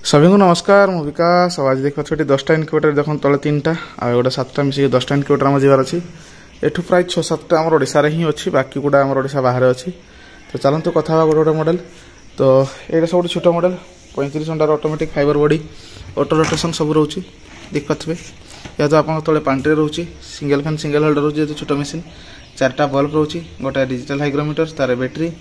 सभी को नमस्कार मु विकास आज देखा छोटी 10टा इनक्यूबेटर देख तले 3टा आ गोटे 7टा मिसिक 10टा इनक्यूबेटर आम जीवार अच्छी एठू प्राय 6-7टा आम ओडिशा रे ही अच्छी बाकी गुड़ा आम ओडिशा बाहर अच्छी। तो चलते कथा गोटे गोटे मॉडल। तो ये सब छोट मॉडल 35 घंटार automatic fibre body auto rotation सब रोचे देख पाथे। या तो आप तले पांट्रे रोचे सिंगल फैन सिंगल होल्डर रोचे छोट मेसीन 4टा बल्ब रोचे गोटे डिजिटल हाइग्रोमीटर तार बैटेरी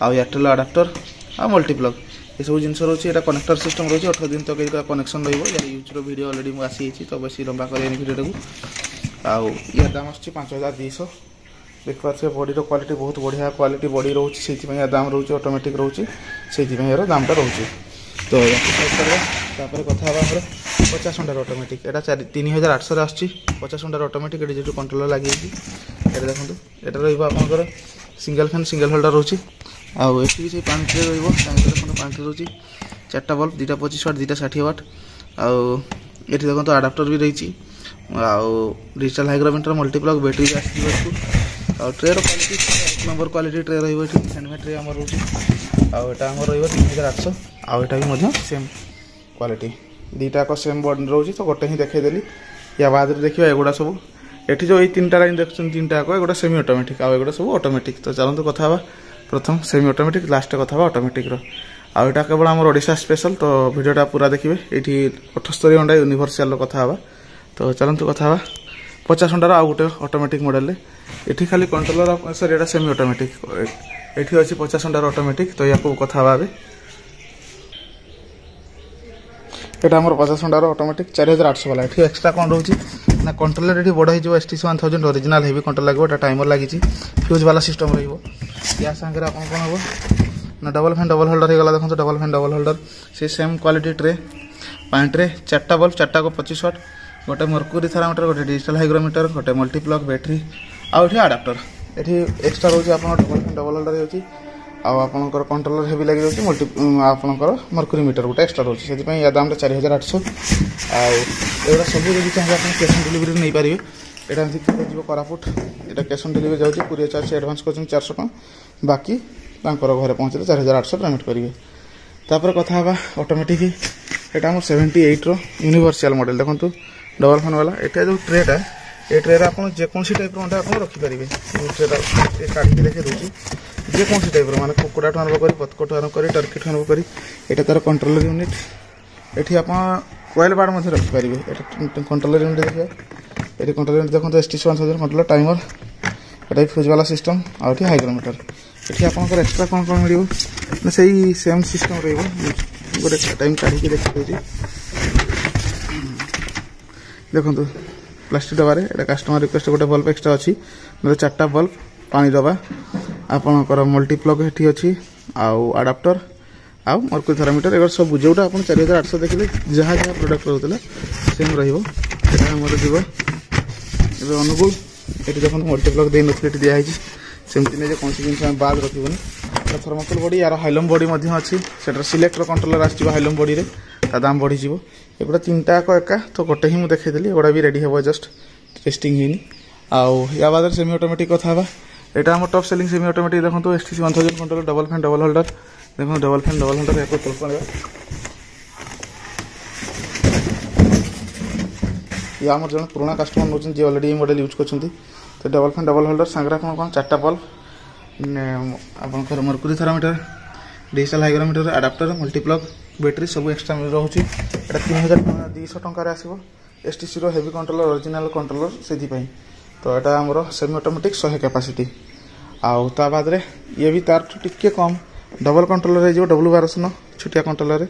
आउ एयरटेल अडाप्टर आ मल्टीप्लग ये सब जिन रोचे। यहाँ कनेक्टर सिस्टम रोचे 18 दिन तक तो कनेक्शन यूज वीडियो अलरेडी मुझे आसी तो बेस लंबा करें वीडियो आउ या दाम आस 5200 देख पारे। बॉडी क्वालिटी बहुत बढ़िया क्वालिटी बॉडी रोचे से दाम रोचे ऑटोमेटिक रोचे से यार दामटा रोचे। तो कथा 50 घंटार ऑटोमेटिक यहाँ 3800 आस 50 घंटार ऑटोमेटिक ये जो कंट्रोलर लगे देखो यहाँ रहा सिंगल फैन सिंगल होल्डर रोचे आउ ये से पांट्रे पांट्रे रोचे 4टा बल्ब 2टा 25 वाट 2टा 60 वाट आउ ये देखो तो अडाप्टर भी रही आउ डिजिटल हाइग्रोमीटर मल्टीप्लग बैटेरी आउ tray quality 1 number quality tray रही हैंडमेड ट्रे आम रोचे आउ यहाँ आम रही 3800 आउ यहाँ भी सेम क्वालिटी 2टा सेम बॉडी रोचे। तो गोटे ही देखीदेली या बाद देखिए एगुड़ा सब ये जो 3टा लाइन देखते 3टा एगोटा सेमी ऑटोमेटिक आउ एगोटा सब ऑटोमेटिक। तो चलते कथा प्रथम सेमी ऑटोमेटिक लास्ट कथा ऑटोमेटिक आउ यहाँ केवल आम ओडिशा स्पेशल। तो वीडियोटा पूरा देखिए ये 78 घंटा यूनिवर्सल कथा। तो चलते कथा 50 घंटार आउ गोटे ऑटोमेटिक मॉडल ये खाली कंट्रोलर सॉरी यहाँ सेमी ऑटोमेटिक ये अच्छी 50 घंटार ऑटोमेटिक। तो या कथा ये आम 50 घंटार ऑटोमेटिक 4800 वाला ये एक्सट्रा कौन रोचे ना कंट्रोलर ये बड़ हो STC1000 ओरिजिनल हेवी कंट्रोल लगे टाइमर लगी फ्यूज वाला सिस्टम या सांगे आप कौन हम ना डबल फैन डबल होल्डर होगा देखो डबल फैन डबल होल्डर से सेम क्वालिटी ट्रे पांट्रे 4टा बल्ब 4टा को 25 वाट गोटे मर्क्यूरी थर्मामीटर गोटे डिजिटल हाइग्रोमीटर गोटे मल्टीप्लग बैटेरी आउ ये अडाप्टर ये एक्सट्रा रोचे आप डबल फैन डबल होल्डर होती आपर कंट्रोलर हेवी लगे जाऊँगी मल्टी आपंकर मर्क्यूरी मीटर गोटे एक्सट्रा रोचे से या दाम 4800 आउटा सब यदि चाहिए आप कैश ऑन डिलीवरी नहीं पारे। यहाँ जी कोरापुट यहाँ कैश ऑन डिलीवरी जाऊँगी कुरियर चार्ज एडवांस कर 400 टका बाकी घर पहुँचले 4800 पेमेंट करेंगे। तापर कथा ऑटोमेटिक यहाँ आम 78 यूनिवर्सल मॉडल देखो डबल फैन वाला यहाँ जो ट्रेटा ये ट्रे आप जेकोसी टाइप अंडा आप रखिपारे ट्रेटा काढ़ी देखे दूसरी जेकोसी टाइप माने कुकुड़ा आरंभ कर पतकटू आरंभ कर टर्की आरंभ कर यहाँ तार कंट्रोलर यूनिट ये आप कॉइल बार रखिपारे कंट्रोलर यूनिट देखिए ये कंट्रोलर यूनिट देखो STC1000 मतलब टाइमर यहाँ फ्यूज वाला सिस्टम आउ ये हाइग्रोमीटर ये आप एक्सट्रा कौन कौन मिले से सेम सिस्टम रोटे टाइम काढ़ी देखिए देखो प्लास्टिक डबारे ये कस्टमर रिक्वेस्ट गोटे बल्ब एक्सट्रा अच्छी मतलब 4टा बल्ब पानी दबा आपणकर मल्टीप्लग ये अच्छी आउ अडाप्टर आउ मर्क्यूरी थर्मामीटर एगर सब जोटा आप 4800 देखिले जहाँ जहाँ प्रोडक्ट रोला सेम रमर जीव अनुकूल ये देखो मल्टीप्लग दे नी दिखाई सेमती नहीं कौन सी जिन बाद रखनी थर्माकोल बॉडी यार हाइलम बॉडी अच्छी से सिलेक्टर कंट्रोलर आइलम बॉडी दाम बढ़ीज एगुड़ा 3टा एका तो गोटे ही मुझे देखीदेली एगुड़ा भी रेडी हे जस्ट टेस्टिंग होनी आउ या बाद सेमी ऑटोमेटिक कथा यहाँ आम टॉप सेलिंग सेमी ऑटोमेटिक देखो STC1000 controller double fan double holder देखो डबल फैन डबल होल्डर या कल्पना या आम जो पुराना कस्टमर नौ जी अलरेडी मॉडल यूज कर तो डबल फैन डबल होल्डर सांगे आप कौन 4टा बल्ब आपंकर mercury thermometer digital hygrometer adapter multiplug battery सब एक्सट्रा रोचे 3200 टकर आसो STC heavy controller original controller से तो यहाँ आमर सेमी ऑटोमेटिक 100 कैपेसिटी आउ ता बाद ये भी तार टिके कम डबल कंट्रोलर हो W1209 छोटिया कंट्रोलर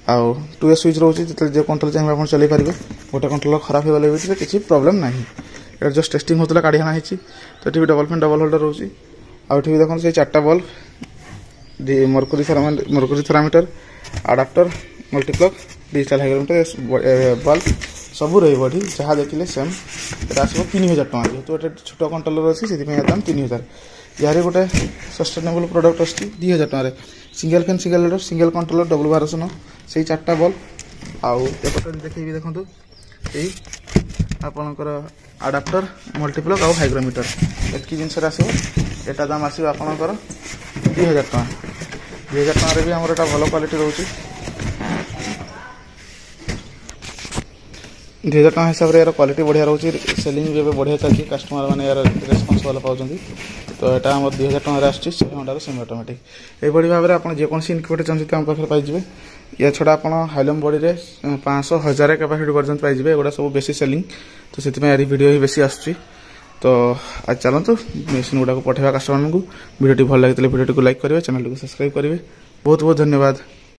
आउ 2 स्विच रोचे जो कंट्रोल चाहिए आप चल पारे गोटे कंट्रोलर खराब हो गले भी किसी प्रोब्लेम ना ये जस्ट टेस्टिंग होता काढ़ी आना तो ये डबल फैन डबल होल्डर रोचे आउ ये देखो से 4टा bulb mercury thermometer adapter multiplug digital hygrometer bulb सब रही जहाँ देखिले सेम ये आसो 3000 टका जेहतु गोटे छोट कंट्रोलर अच्छी से दाम 3000 यार गोटे सस्टेनेबल प्रोडक्ट अच्छी 2000 टकर single fan single holder single controller W1209 से 4टा बल्ब आउ एपटे देखिए देखो यही आपणकर अडाप्टर मल्टीप्लग आउ हाइग्रोमीटर एतकी जिनस आसो यहाँ दाम आसो आपणकर 2000 टका 2000 टकर भी आमर भल क्वालिटी रोचे 2000 टଙ୍କା हिसाब रे यार क्वालिटी बढ़िया रहउची सेलिंग भी बढ़िया चलची कस्टमर माने यार रेस्पॉन्स वाला पाउचंदी तो एटा हमर 2000 टଙ୍କା रे आछी 6 घंटा रो सेमी ऑटोमेटिक ए बड़ी भाबरे आपण जे कोनसी इनक्यूबेटर चाहते हम पाखर पाइ जिवे या छोड़ा आपण हाइलम बॉडी रे 500 1000 कैपेसिटी पर्यंत पाइ जिवे एगुडा सब बेसी सेलिंग तो सेति में यार वीडियो ही बेसी आछी तो आज चलतो मेसिन गुडा को पठेवा कस्टमर को वीडियो भल लागितले वीडियो को लाइक करिवे चैनल को सब्सक्राइब करिवे बहुत बहुत धन्यवाद।